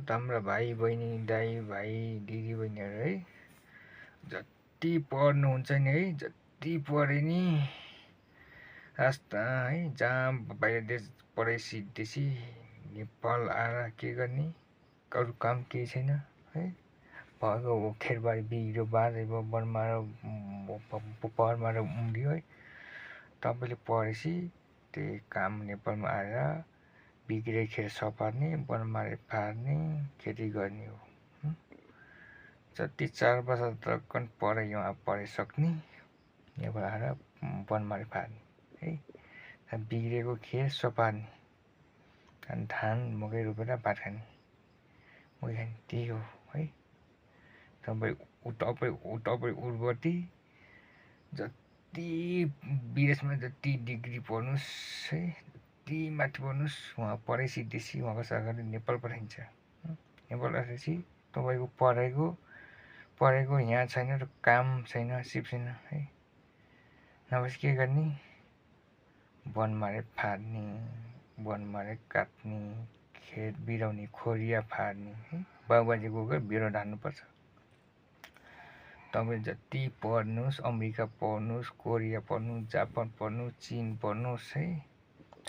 त हाम्रा भाइ बहिनी दाइ भाइ दिदी बहिनीहरू है जति पढ्नुहुन्छ नि है जति पढे नि रास्ता है जहाँ बाहिर देश पढाइ सिद्धेसी नेपाल आएर के गर्ने अरू काम केही छैन है भएको खेतबारी बिग्रियो बाँझै भयो वनमा र पहाडमा र उम्रियो है तपाईँले पढेपछि त्यही काम नेपालमा आएर बिग्रे खेत सपार्ने वनमारे फार्ने खेती गर्ने हो जति 4 वर्ष तक पढाइ अब पढाइसक्ने नेपाल आएर वनमारे फार्ने है बिग्रेको खेत सपार्ने अनि धान मकै रोपेर भात खाने मकै खाने त्यही हो है तपाईँ उर्वती जति विदेशमा जति डिग्री पढ्नुहोस् है जति माथि पढ्नुहोस् उहाँ पढाइ सिद्धेपछि उहाँको सरकारले नेपाल पठाइन्छ नेपाल पठाएपछि तपाईँको पढेको यहाँ छैन र काम छैन सिप छैन है नभएपछि के गर्ने वनमारे फार्ने वनमारे काट्ने खेत बिराउने खोरिया फार्ने है बाबुबाजेको घर बिरुवा ढाल्नुपर्छ तपाईँ जति पढ्नुहोस् अमेरिका पढ्नुहोस् कोरिया पढ्नुहोस् जापान पढ्नुहोस् चीन पढ्नुहोस् है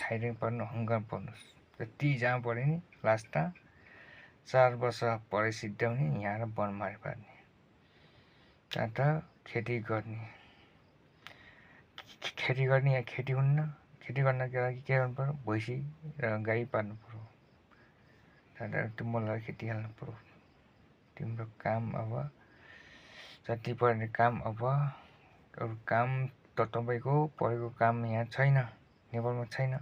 थाइल्यान्ड पढ्नु हङकङ पढ्नुहोस् जति जहाँ पढ्यो नि लास्टमा 4 वर्ष पढाइ सिद्ध्याउने यहाँ वनमारे फार्ने त्यहाँ त खेती गर्ने यहाँ खेती हुन्न खेती गर्नको लागि के गर्नु पर्यो भैँसी र गाई पाल्नु पर्यो त्यहाँ त्यो मललाई खेती हाल्नु पर्यो तिम्रो काम अब जति पढ्ने काम अब अरू काम त तपाईँको पढेको काम यहाँ छैन नेपालमा छैन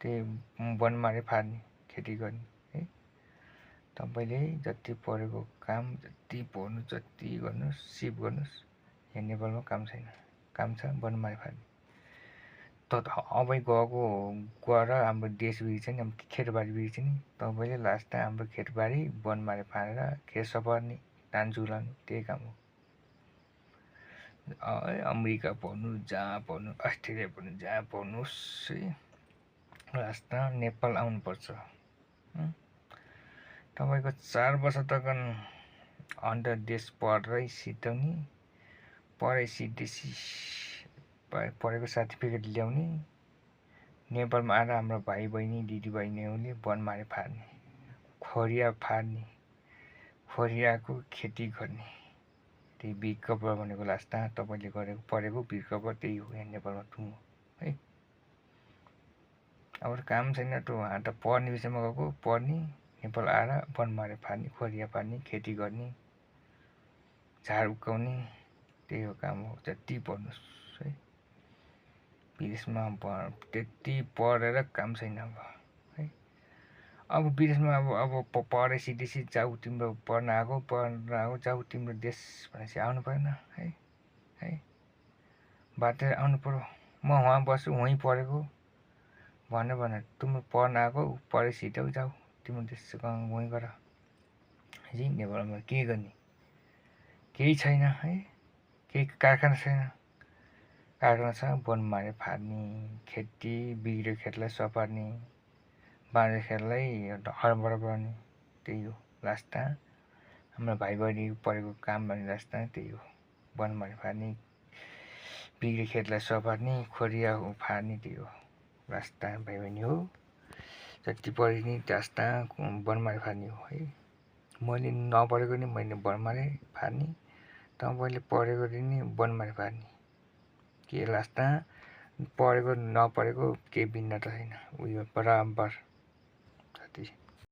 त्यही वनमारे फार्ने खेती गर्ने है तपाईँले जति पढेको काम जति पढ्नु जति गर्नुहोस् सिप गर्नुहोस् यहाँ नेपालमा काम छैन काम छ वनमारे फार्ने त अब गएर हाम्रो देश बिग्रिन्छ नि हाम्रो खेतबारी बिग्रिन्छ नि तपाईँले लास्टमा हाम्रो खेतबारी वनमारे फालेर खेत सपार्ने धान जुलाउने त्यही काम हो अमेरिका पढ्नु जहाँ पढ्नु अस्ट्रेलिया पढ्नु जहाँ पढ्नुहोस् है लास्टमा नेपाल आउनुपर्छ तपाईँको 4 वर्ष तक अन्डर देश पढाइ सिद्ध्याउने पढाइ सिद्धेपछि पढेको सर्टिफिकेट ल्याउने नेपालमा आएर हाम्रो भाइ बहिनी दिदी बहिनीहरूले वनमारे फार्ने खोरिया फार्ने खोरियाको खेती गर्ने त्यही बिर्कपर भनेको लास्टमा तपाईँले गरेको पढेको बिर्कपर त्यही हो यहाँ नेपालमा टुङ्गो है अब काम छैन त उहाँ त पढ्ने विषयमा गएको पढ्ने नेपाल आएर वनमारे फार्ने खोरिया फार्ने खेती गर्ने झार उक्काउने त्यही हो काम हो जति पढ्नुहोस् है विदेशमा त्यति पढेर काम छैन अब है अब विदेशमा अब पढाइ सिधेपछि जाऊ तिम्रो पढ्न आएको जाऊ तिम्रो देश भनेपछि आउनु परेन है बाटेर आउनु पर्यो म वहाँ बस्छु वहीँ पढेको भन्यो भने तिम्रो पढ्न आएको पढाइ सिध्याउ जाऊ तिम्रो देश वहीँ गर है नेपालमा के गर्ने केही छैन है केही कारखाना छैन कारखाना छ वनमारे फार्ने खेती बिग्रेको खेतलाई सपार्ने बाँझो खेतलाई हरबर गर्ने त्यही हो लास्टमा हाम्रो भाइ बहिनी पढेको काम भने लास्टमा त्यही हो वनमारे फार्ने बिग्रेको खेतलाई सपार्ने खोरिया फार्ने त्यही हो लास्टमा भाइ बहिनी हो जति पढे नि लास्टमा वनमारे फार्ने हो है मैले नपढेको नि मैले वनमारे फार्ने तपाईँले पढेको नि वनमारे फार्ने के लास्टमा पढेको नपढेको केही भिन्नता छैन उयो बराबर साथी